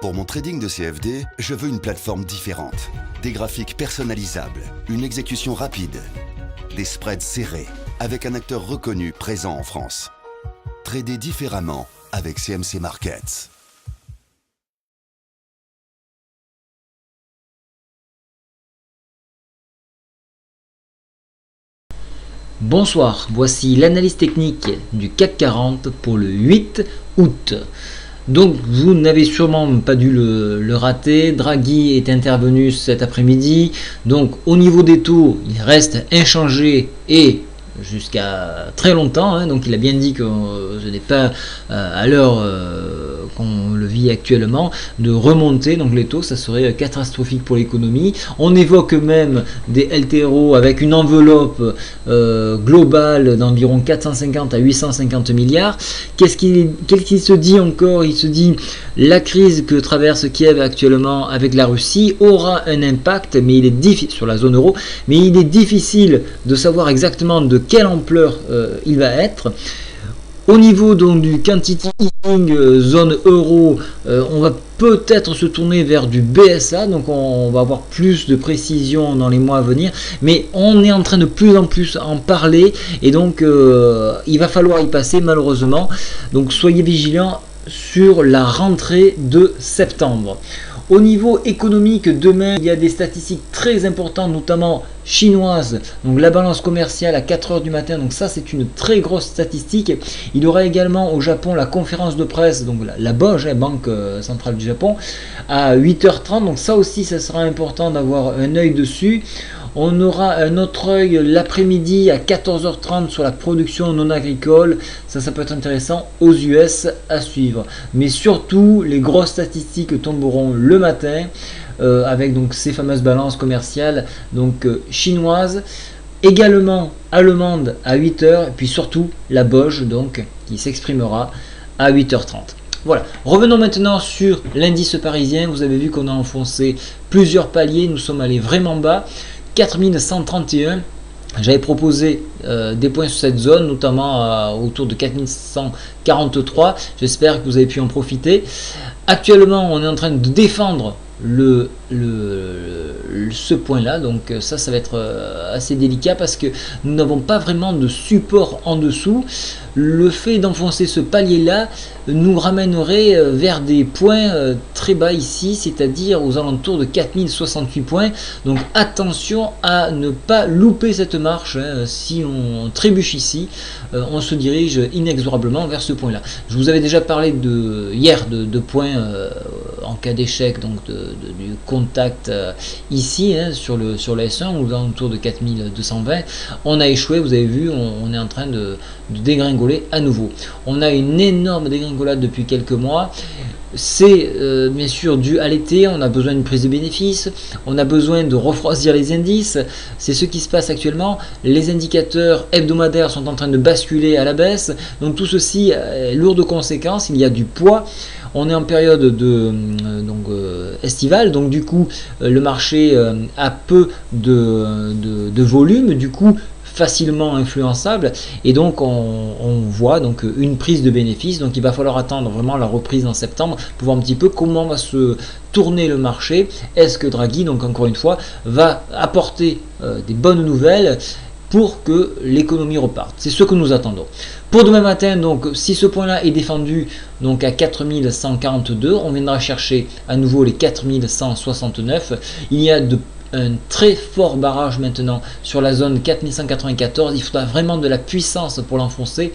Pour mon trading de CFD, je veux une plateforme différente. Des graphiques personnalisables, une exécution rapide, des spreads serrés, avec un acteur reconnu présent en France. Trader différemment avec CMC Markets. Bonsoir, voici l'analyse technique du CAC 40 pour le 8 août. Donc vous n'avez sûrement pas dû le rater, Draghi est intervenu cet après-midi, donc au niveau des taux, il reste inchangé et jusqu'à très longtemps, hein, donc il a bien dit que ce n'est pas à l'heure qu'on le vit actuellement de remonter, donc les taux ça serait catastrophique pour l'économie. On évoque même des LTRO avec une enveloppe globale d'environ 450 à 850 milliards. Qu'est-ce qu'il se dit encore? Il se dit la crise que traverse Kiev actuellement avec la Russie aura un impact, mais il est difficile sur la zone euro, mais il est difficile de savoir exactement de quelle ampleur il va être. Au niveau donc du quantity easing zone euro, on va peut-être se tourner vers du BSA, donc on va avoir plus de précision dans les mois à venir, mais on est en train de plus en plus en parler et donc il va falloir y passer malheureusement, donc soyez vigilants sur la rentrée de septembre. Au niveau économique, demain, il y a des statistiques très importantes, notamment chinoises. Donc la balance commerciale à 4 h du matin, donc ça c'est une très grosse statistique. Il y aura également au Japon la conférence de presse, donc la BOJ, Banque centrale du Japon, à 8 h 30. Donc ça aussi, ça sera important d'avoir un œil dessus. On aura un autre œil l'après-midi à 14 h 30 sur la production non agricole. Ça peut être intéressant aux US à suivre. Mais surtout, les grosses statistiques tomberont le matin avec donc ces fameuses balances commerciales donc chinoises, également allemandes à 8 h, et puis surtout la BOJ donc qui s'exprimera à 8 h 30. Voilà, revenons maintenant sur l'indice parisien. Vous avez vu qu'on a enfoncé plusieurs paliers, nous sommes allés vraiment bas. 4131, j'avais proposé des points sur cette zone, notamment autour de 4143. J'espère que vous avez pu en profiter. Actuellement, on est en train de défendre ce point là, donc ça va être assez délicat parce que nous n'avons pas vraiment de support en dessous. Le fait d'enfoncer ce palier là nous ramènerait vers des points très bas ici, c'est-à-dire aux alentours de 4068 points. Donc attention à ne pas louper cette marche, hein. Si on trébuche ici, on se dirige inexorablement vers ce point là. Je vous avais déjà parlé hier de points en cas d'échec, donc du contact ici, hein, sur le S1 ou autour de 4220. On a échoué, vous avez vu, on est en train de dégringoler à nouveau. On a une énorme dégringolade depuis quelques mois. C'est bien sûr dû à l'été, on a besoin d'une prise de bénéfices, on a besoin de refroidir les indices, c'est ce qui se passe actuellement. Les indicateurs hebdomadaires sont en train de basculer à la baisse, donc tout ceci est lourd de conséquences, il y a du poids. On est en période estivale, donc du coup le marché a peu de volume, du coup facilement influençable, et donc on voit donc une prise de bénéfice. Donc il va falloir attendre vraiment la reprise en septembre pour voir un petit peu comment va se tourner le marché. Est-ce que Draghi, donc encore une fois, va apporter des bonnes nouvelles pour que l'économie reparte? C'est ce que nous attendons. Pour demain matin, donc si ce point-là est défendu donc à 4142, on viendra chercher à nouveau les 4169. Il y a un très fort barrage maintenant sur la zone 4194. Il faudra vraiment de la puissance pour l'enfoncer.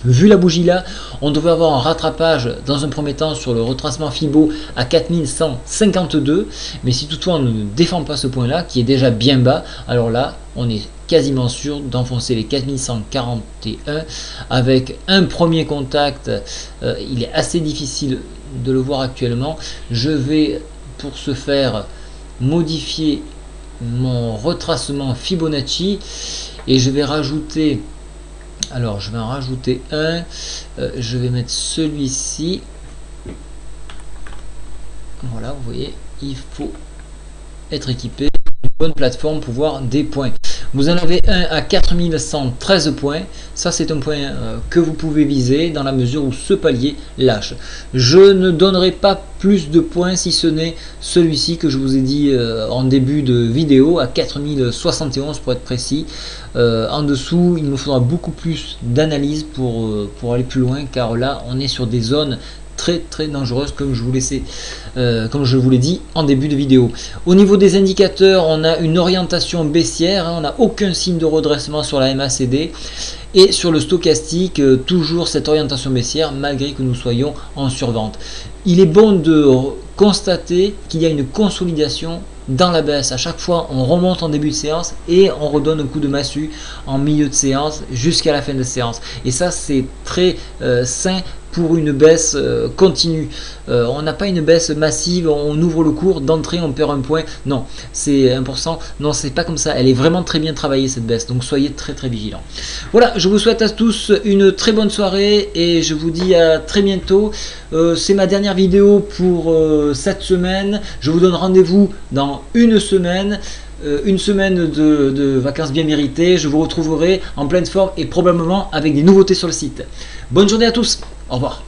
Vu la bougie là, on devrait avoir un rattrapage dans un premier temps sur le retracement Fibo à 4152. Mais si toutefois on ne défend pas ce point là, qui est déjà bien bas, alors là on est quasiment sûr d'enfoncer les 4141 avec un premier contact. Il est assez difficile de le voir actuellement. Je vais pour ce faire modifier mon retracement Fibonacci et je vais rajouter, alors je vais en rajouter un, je vais mettre celui-ci. Voilà, vous voyez, il faut être équipé d'une bonne plateforme pour voir des points. Vous en avez un à 4113 points. Ça, c'est un point que vous pouvez viser dans la mesure où ce palier lâche. Je ne donnerai pas plus de points si ce n'est celui-ci que je vous ai dit en début de vidéo, à 4071 pour être précis. En dessous, il me faudra beaucoup plus d'analyse pour aller plus loin, car là, on est sur des zones très dangereuse, comme je vous l'ai dit en début de vidéo. Au niveau des indicateurs, on a une orientation baissière, on n'a aucun signe de redressement sur la MACD, et sur le stochastique, toujours cette orientation baissière malgré que nous soyons en survente. Il est bon de constater qu'il y a une consolidation dans la baisse. À chaque fois, on remonte en début de séance et on redonne un coup de massue en milieu de séance jusqu'à la fin de séance. Et ça, c'est très sain pour une baisse continue. On n'a pas une baisse massive, on ouvre le cours, d'entrée on perd un point. Non, c'est 1%. Non, c'est pas comme ça. Elle est vraiment très bien travaillée cette baisse. Donc soyez très vigilants. Voilà, je vous souhaite à tous une très bonne soirée et je vous dis à très bientôt. C'est ma dernière vidéo pour cette semaine. Je vous donne rendez-vous dans une semaine de vacances bien méritées. Je vous retrouverai en pleine forme et probablement avec des nouveautés sur le site. Bonne journée à tous, au revoir.